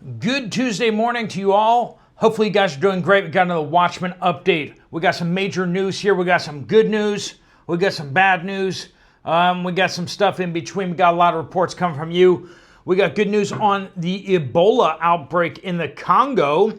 Good Tuesday morning to you all. Hopefully you guys are doing great. We got another Watchmen update. We got some major news here. We got some good news. We got some bad news. We got some stuff in between. We got a lot of reports coming from you. We got good news on the Ebola outbreak in the Congo,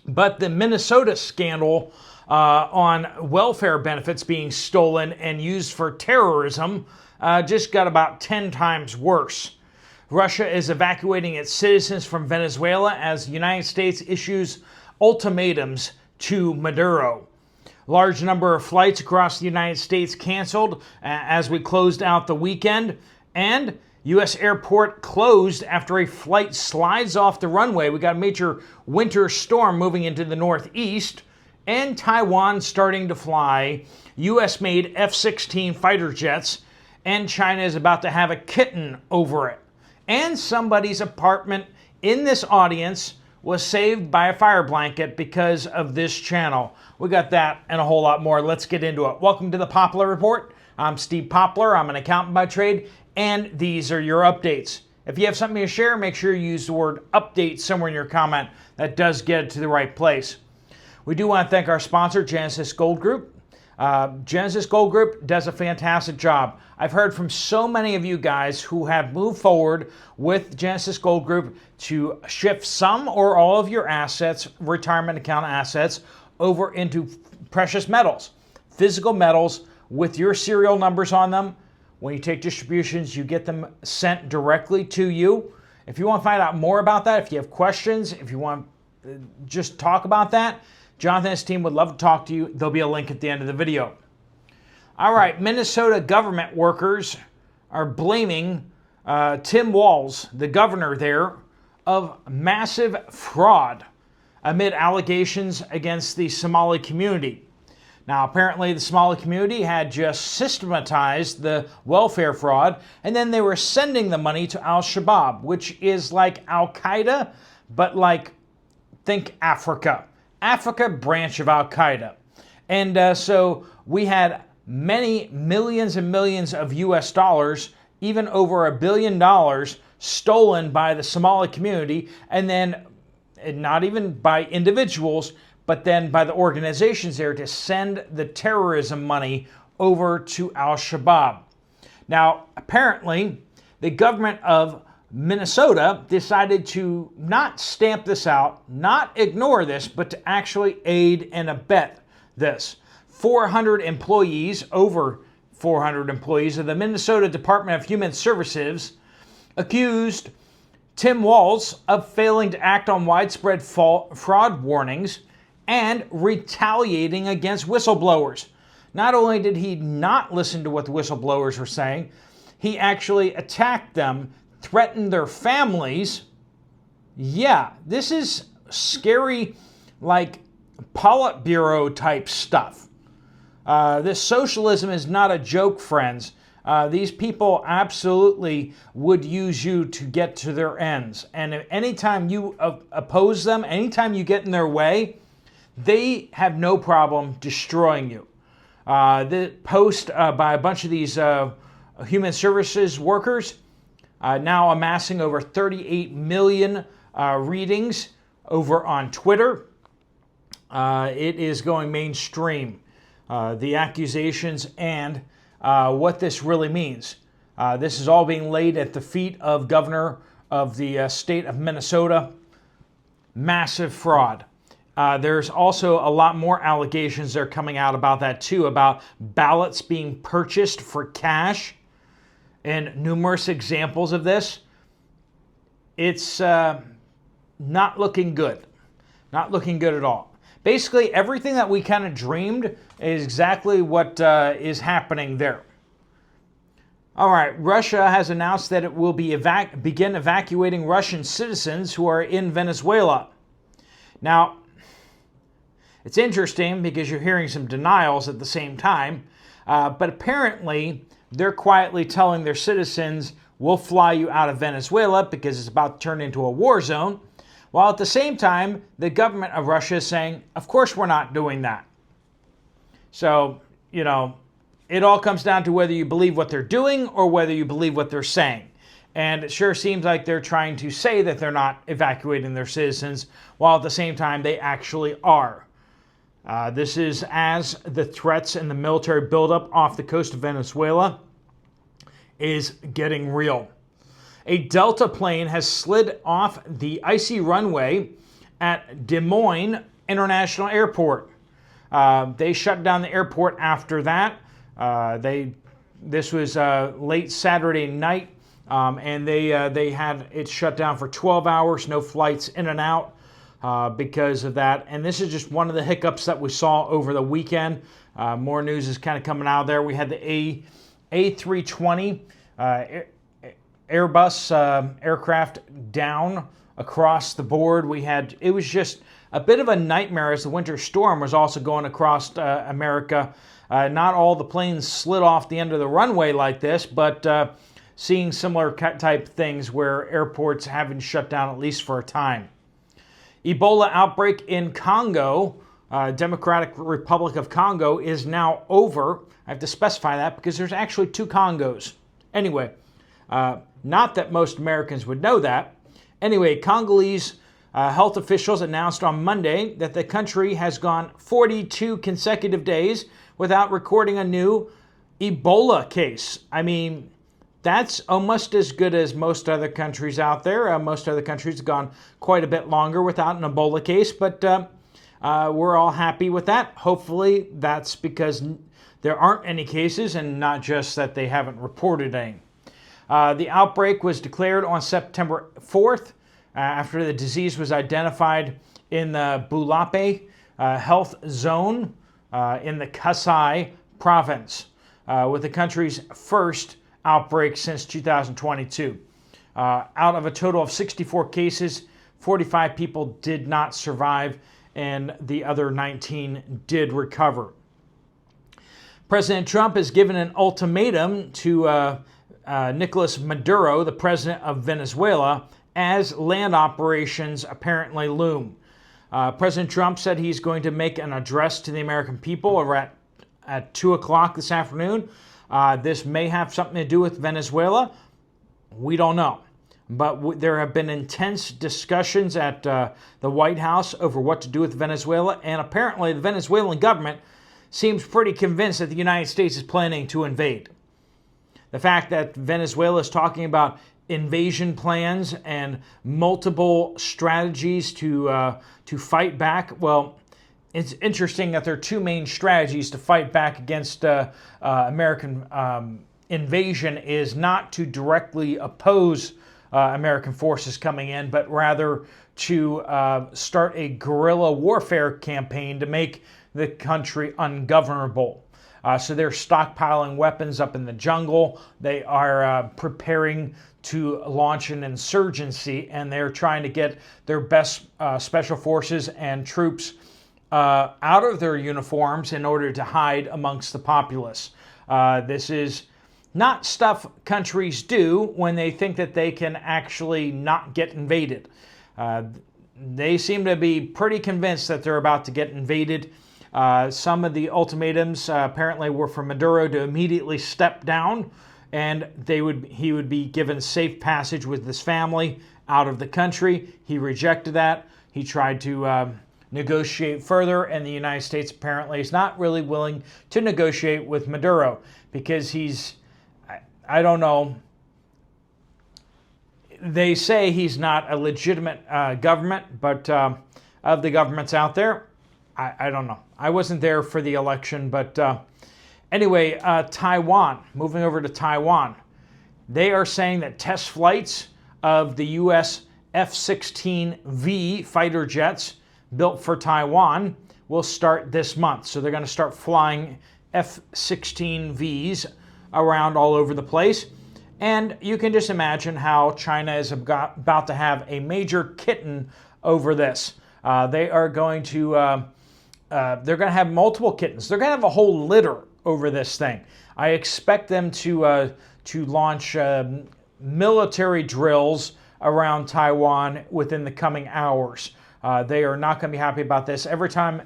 but the Minnesota scandal on welfare benefits being stolen and used for terrorism just got about 10 times worse. Russia is evacuating its citizens from Venezuela as the United States issues ultimatums to Maduro. Large number of flights across the United States canceled as we closed out the weekend, and U.S. airport closed after a flight slides off the runway. We got a major winter storm moving into the northeast, and Taiwan starting to fly U.S.-made F-16 fighter jets, and China is about to have a kitten over it. And somebody's apartment in this audience was saved by a fire blanket because of this channel. We got that and a whole lot more. Let's get into it. Welcome to the Poplar Report. I'm Steve Poplar. I'm an accountant by trade, and these are your updates. If you have something to share, make sure you use the word update somewhere in your comment. That does get it to the right place. We do want to thank our sponsor, Genesis Gold Group. Genesis Gold Group does a fantastic job. I've heard from so many of you guys who have moved forward with Genesis Gold Group to shift some or all of your assets, retirement account assets, over into precious metals, physical metals with your serial numbers on them. When you take distributions, you get them sent directly to you. If you want to find out more about that, if you have questions, if you want to just talk about that, Jonathan and his team would love to talk to you. There'll be a link at the end of the video. All right, Minnesota government workers are blaming Tim Walz, the governor there, of massive fraud amid allegations against the Somali community. Now, apparently the Somali community had just systematized the welfare fraud, and then they were sending the money to Al-Shabaab, which is like Al-Qaeda, but like, think Africa. Africa branch of Al-Qaeda. And so we had many millions and millions of US dollars, even over $1 billion, stolen by the Somali community, and then not even by individuals, but then by the organizations there to send the terrorism money over to Al-Shabaab. Now, apparently, the government of Minnesota decided to not stamp this out, not ignore this, but to actually aid and abet this. 400 employees, over 400 employees of the Minnesota Department of Human Services accused Tim Walz of failing to act on widespread fraud warnings and retaliating against whistleblowers. Not only did he not listen to what the whistleblowers were saying, he actually attacked them, threatened their families. Yeah, this is scary, like Politburo type stuff. This socialism is not a joke, friends. These people absolutely would use you to get to their ends. And anytime you oppose them, anytime you get in their way, they have no problem destroying you. The post by a bunch of these human services workers, now amassing over 38 million readings over on Twitter. It is going mainstream. The accusations and what this really means. This is all being laid at the feet of governor of the state of Minnesota. Massive fraud. There's also a lot more allegations that are coming out about that too, about ballots being purchased for cash and numerous examples of this. It's not looking good. Not looking good at all. Basically, everything that we kind of dreamed is exactly what is happening there. All right, Russia has announced that it will begin evacuating Russian citizens who are in Venezuela. Now, it's interesting because you're hearing some denials at the same time, but apparently they're quietly telling their citizens, we'll fly you out of Venezuela because it's about to turn into a war zone. While at the same time, the government of Russia is saying, of course we're not doing that. So, it all comes down to whether you believe what they're doing or whether you believe what they're saying. And it sure seems like they're trying to say that they're not evacuating their citizens, while at the same time they actually are. This is as the threats and the military buildup off the coast of Venezuela is getting real. A Delta plane has slid off the icy runway at Des Moines International Airport. They shut down the airport after that. This was late Saturday night, and they had it shut down for 12 hours, no flights in and out because of that. And this is just one of the hiccups that we saw over the weekend. More news is kind of coming out there. We had the A320 Airbus aircraft down across the board. It was just a bit of a nightmare as the winter storm was also going across America. Not all the planes slid off the end of the runway like this, but seeing similar type things where airports haven't shut down at least for a time. Ebola outbreak in Congo, Democratic Republic of Congo, is now over. I have to specify that because there's actually 2 Congos. Anyway, not that most Americans would know that. Anyway, Congolese health officials announced on Monday that the country has gone 42 consecutive days without recording a new Ebola case. I mean, that's almost as good as most other countries out there. Most other countries have gone quite a bit longer without an Ebola case, but we're all happy with that. Hopefully that's because there aren't any cases and not just that they haven't reported any. The outbreak was declared on September 4th after the disease was identified in the Bulape health zone in the Kasai province, with the country's first outbreak since 2022. Out of a total of 64 cases, 45 people did not survive and the other 19 did recover. President Trump has given an ultimatum to Nicolas Maduro, the president of Venezuela, as land operations apparently loom. President Trump said he's going to make an address to the American people at 2 o'clock this afternoon. This may have something to do with Venezuela. We don't know. But there have been intense discussions at the White House over what to do with Venezuela, and apparently the Venezuelan government seems pretty convinced that the United States is planning to invade. The fact that Venezuela is talking about invasion plans and multiple strategies to fight back, well, it's interesting that there are 2 main strategies to fight back against American invasion is not to directly oppose American forces coming in, but rather to start a guerrilla warfare campaign to make the country ungovernable. So they're stockpiling weapons up in the jungle. They are preparing to launch an insurgency, and they're trying to get their best special forces and troops out of their uniforms in order to hide amongst the populace. This is not stuff countries do when they think that they can actually not get invaded. They seem to be pretty convinced that they're about to get invaded. Some of the ultimatums apparently were for Maduro to immediately step down, and he would be given safe passage with his family out of the country. He rejected that. He tried to negotiate further, and the United States apparently is not really willing to negotiate with Maduro because I don't know. They say he's not a legitimate government, but of the governments out there, I don't know. I wasn't there for the election, but anyway, Taiwan, moving over to Taiwan, they are saying that test flights of the U.S. F-16V fighter jets built for Taiwan will start this month. So they're going to start flying F-16Vs around all over the place. And you can just imagine how China is about to have a major kitten over this. They are going to they're going to have multiple kittens. They're going to have a whole litter over this thing. I expect them to launch military drills around Taiwan within the coming hours. They are not going to be happy about this. Every time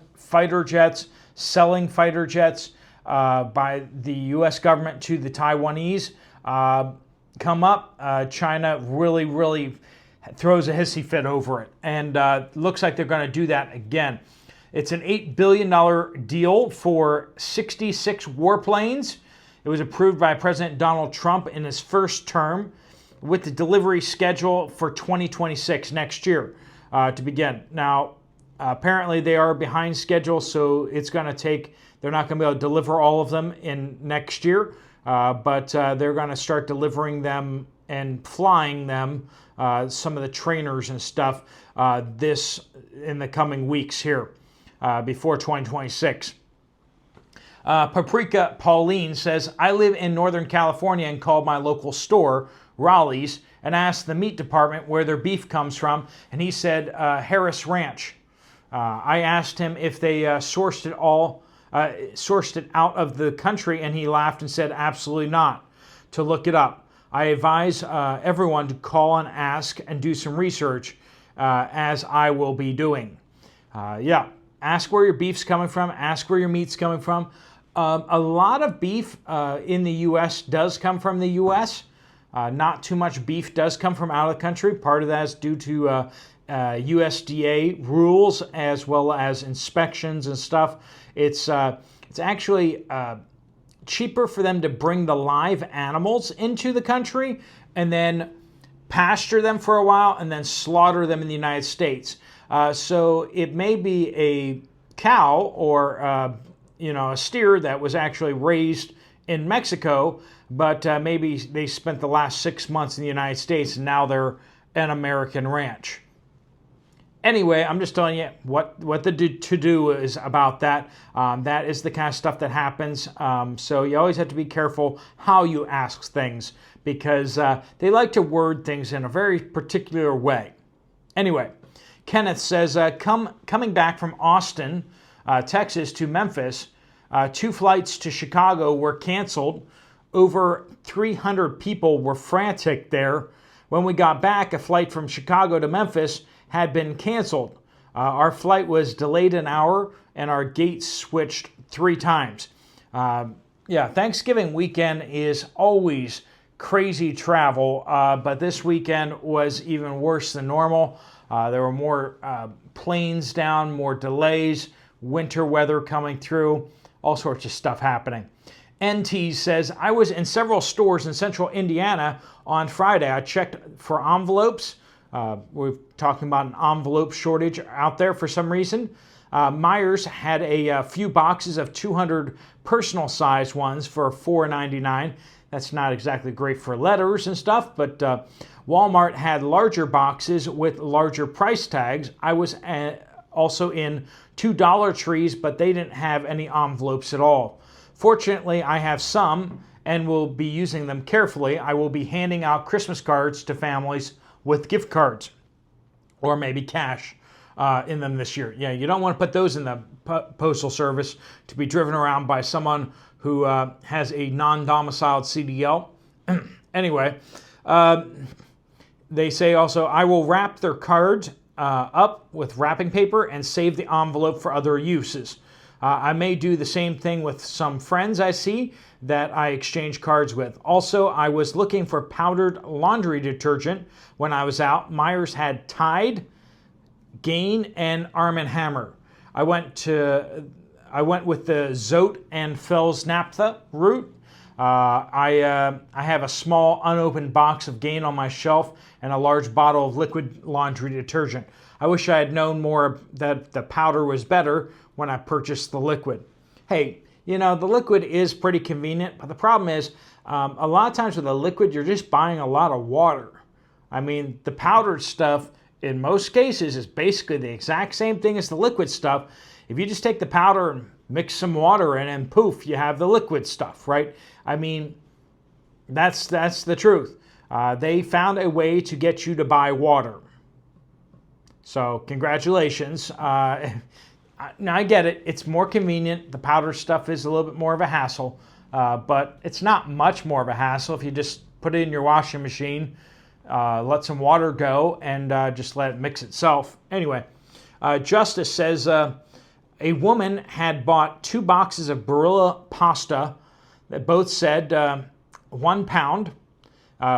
selling fighter jets by the U.S. government to the Taiwanese come up, China really throws a hissy fit over it. And looks like they're going to do that again. It's an $8 billion deal for 66 warplanes. It was approved by President Donald Trump in his first term, with the delivery schedule for 2026, next year, to begin. Now, apparently they are behind schedule, so it's going to take, they're not going to be able to deliver all of them in next year, but they're going to start delivering them and flying them, some of the trainers and stuff, this in the coming weeks here, before 2026. Paprika Pauline says, I live in Northern California and called my local store, Raleigh's, and asked the meat department where their beef comes from, and he said Harris Ranch. I asked him if they sourced it out of the country, and he laughed and said absolutely not, to look it up. I advise everyone to call and ask and do some research, as I will be doing. Ask where your beef's coming from, ask where your meat's coming from. A lot of beef in the U.S. does come from the U.S. Not too much beef does come from out of the country. Part of that is due to USDA rules as well as inspections and stuff. It's actually cheaper for them to bring the live animals into the country and then pasture them for a while and then slaughter them in the United States. So it may be a cow or a steer that was actually raised in Mexico, but maybe they spent the last 6 months in the United States and now they're an American ranch. Anyway, I'm just telling you what the to-do is about that. That is the kind of stuff that happens. So you always have to be careful how you ask things, because they like to word things in a very particular way. Anyway, Kenneth says, coming back from Austin, Texas to Memphis, 2 flights to Chicago were canceled. Over 300 people were frantic there. When we got back, a flight from Chicago to Memphis had been canceled. Our flight was delayed an hour and our gates switched 3 times. Thanksgiving weekend is always crazy travel, but this weekend was even worse than normal. There were more planes down, more delays, winter weather coming through, all sorts of stuff happening. NT says, I was in several stores in central Indiana on Friday. I checked for envelopes. We're talking about an envelope shortage out there for some reason. Myers had a few boxes of 200 personal size ones for $4.99. That's not exactly great for letters and stuff, but Walmart had larger boxes with larger price tags. I was also in 2 Dollar Trees, but they didn't have any envelopes at all. Fortunately, I have some and will be using them carefully. I will be handing out Christmas cards to families with gift cards or maybe cash in them this year. Yeah, you don't want to put those in the postal service to be driven around by someone who has a non-domiciled CDL. Anyway, they say also, I will wrap their cards up with wrapping paper and save the envelope for other uses. I may do the same thing with some friends I see that I exchange cards with. Also, I was looking for powdered laundry detergent when I was out. Myers had Tide, Gain, and Arm & Hammer. I went with the Zote and Fells Naphtha route. I have a small unopened box of Gain on my shelf and a large bottle of liquid laundry detergent. I wish I had known more that the powder was better when I purchased the liquid. Hey, the liquid is pretty convenient, but the problem is a lot of times with the liquid, you're just buying a lot of water. I mean, the powdered stuff in most cases is basically the exact same thing as the liquid stuff. If you just take the powder and mix some water in and poof, you have the liquid stuff, right? I mean, that's the truth. They found a way to get you to buy water. So congratulations. Now I get it. It's more convenient. The powder stuff is a little bit more of a hassle, but it's not much more of a hassle if you just put it in your washing machine, let some water go, and just let it mix itself. Anyway, Justice says a woman had bought 2 boxes of Barilla pasta that both said 1 pound.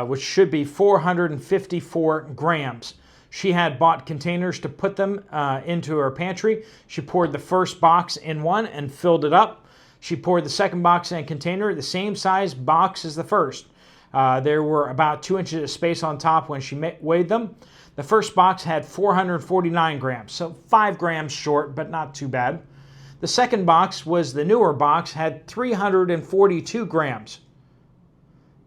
which should be 454 grams. She had bought containers to put them into her pantry. She poured the first box in one and filled it up. She poured the second box in a container, the same size box as the first. There were about 2 inches of space on top when she weighed them. The first box had 449 grams, so 5 grams short, but not too bad. The second box was the newer box, had 342 grams.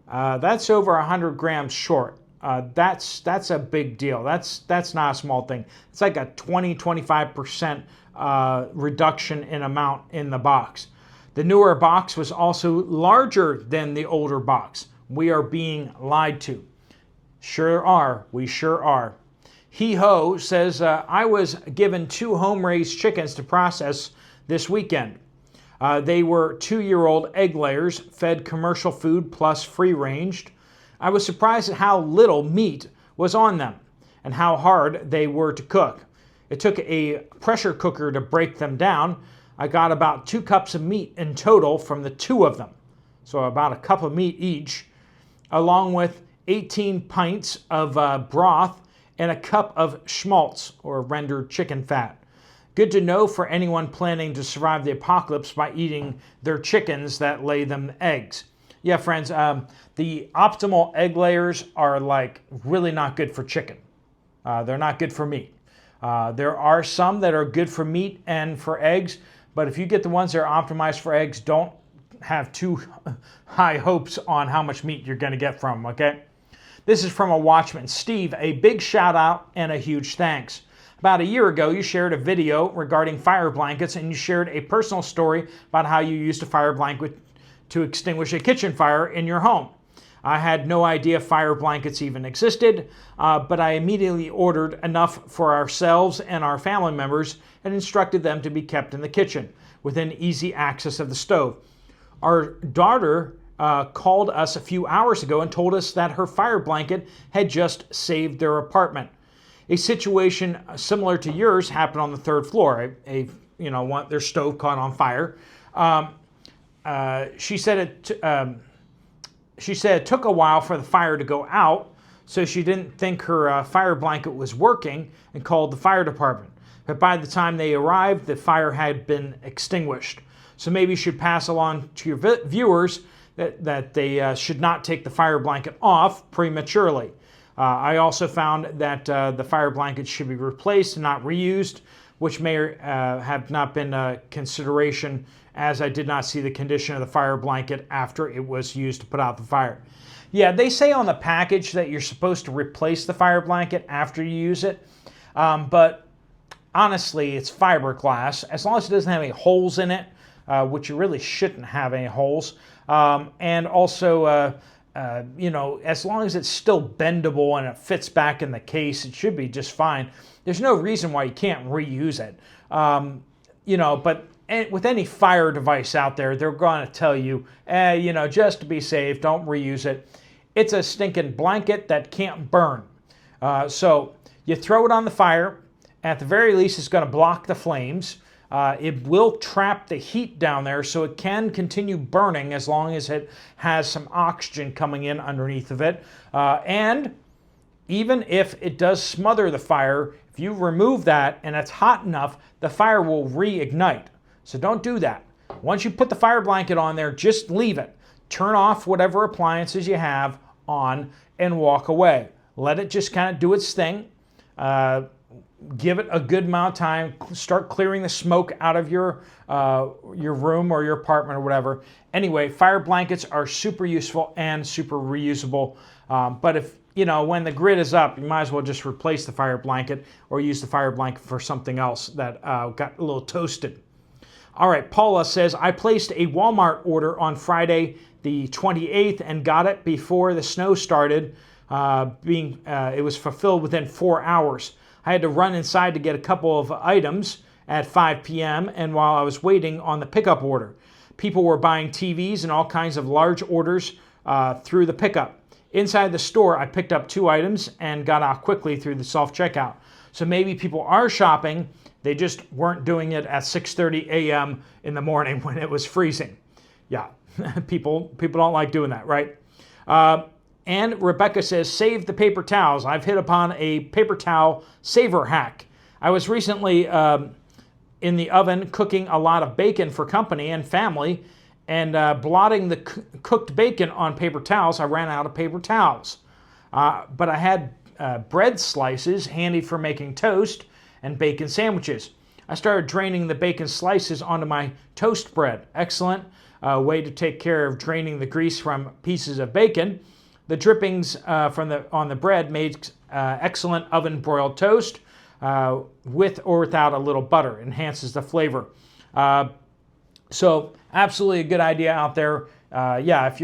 That's over 100 grams short. That's a big deal. That's not a small thing. It's like a 20-25% reduction in amount in the box. The newer box was also larger than the older box. We are being lied to. Sure are. We sure are. He-Ho says, I was given 2 home-raised chickens to process this weekend. They were 2-year-old egg layers, fed commercial food plus free-ranged. I was surprised at how little meat was on them and how hard they were to cook. It took a pressure cooker to break them down. I got about 2 cups of meat in total from the 2 of them, so about a cup of meat each, along with 18 pints of broth and a cup of schmaltz, or rendered chicken fat. Good to know for anyone planning to survive the apocalypse by eating their chickens that lay them eggs. Yeah, friends, the optimal egg layers are like really not good for chicken. They're not good for meat. There are some that are good for meat and for eggs, but if you get the ones that are optimized for eggs, don't have too high hopes on how much meat you're going to get from them, okay? This is from a Watchmen. Steve, a big shout out and a huge thanks. About a year ago, you shared a video regarding fire blankets, and you shared a personal story about how you used a fire blanket to extinguish a kitchen fire in your home. I had no idea fire blankets even existed, but I immediately ordered enough for ourselves and our family members and instructed them to be kept in the kitchen within easy access of the stove. Our daughter called us a few hours ago and told us that her fire blanket had just saved their apartment. A situation similar to yours happened on the 3rd floor. Their stove caught on fire. She said it took a while for the fire to go out, so she didn't think her fire blanket was working and called the fire department. But by the time they arrived, the fire had been extinguished. So maybe you should pass along to your viewers that they should not take the fire blanket off prematurely. I also found that the fire blanket should be replaced and not reused, which may have not been a consideration, as I did not see the condition of the fire blanket after it was used to put out the fire. Yeah, they say on the package that you're supposed to replace the fire blanket after you use it, but honestly, it's fiberglass. As long as it doesn't have any holes in it, which you really shouldn't have any holes, and also, as long as it's still bendable and it fits back in the case, it should be just fine. There's no reason why you can't reuse it. But with any fire device out there, they're going to tell you, just to be safe, don't reuse it. It's a stinking blanket that can't burn. So you throw it on the fire. At the very least, it's going to block the flames. It will trap the heat down there, so it can continue burning as long as it has some oxygen coming in underneath of it. And even if it does smother the fire, if you remove that and it's hot enough, the fire will reignite. So don't do that. Once you put the fire blanket on there, just leave it. Turn off whatever appliances you have on and walk away. Let it just kind of do its thing. Give it a good amount of time. Start clearing the smoke out of your room or your apartment or whatever. Anyway, fire blankets are super useful and super reusable. But if when the grid is up, you might as well just replace the fire blanket or use the fire blanket for something else that got a little toasted. All right, Paula says, I placed a Walmart order on Friday the 28th and got it before the snow started. It was fulfilled within 4 hours. I had to run inside to get a couple of items at 5 p.m. and while I was waiting on the pickup order. People were buying TVs and all kinds of large orders through the pickup. Inside the store, I picked up 2 items and got out quickly through the self-checkout. So maybe people are shopping, they just weren't doing it at 6:30 a.m. in the morning when it was freezing. Yeah, people don't like doing that, right? And Rebecca says, save the paper towels. I've hit upon a paper towel saver hack. I was recently in the oven cooking a lot of bacon for company and family, and blotting the cooked bacon on paper towels. I ran out of paper towels. But I had bread slices handy for making toast and bacon sandwiches. I started draining the bacon slices onto my toast bread. Excellent way to take care of draining the grease from pieces of bacon. The drippings on the bread made excellent oven broiled toast with or without a little butter. Enhances the flavor. So absolutely a good idea out there. Yeah, if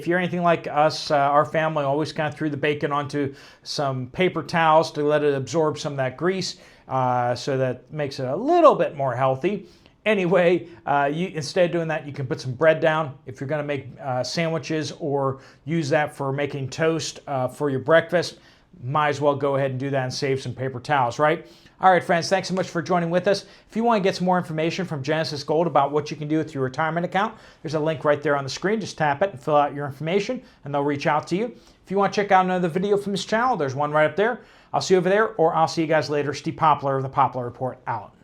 you're anything like us, our family always kind of threw the bacon onto some paper towels to let it absorb some of that grease, so that makes it a little bit more healthy. Anyway, instead of doing that, you can put some bread down. If you're going to make sandwiches or use that for making toast for your breakfast, might as well go ahead and do that and save some paper towels, right? All right, friends, thanks so much for joining with us. If you want to get some more information from Genesis Gold about what you can do with your retirement account, there's a link right there on the screen. Just tap it and fill out your information, and they'll reach out to you. If you want to check out another video from this channel, there's one right up there. I'll see you over there, or I'll see you guys later. Steve Poplar of the Poplar Report out.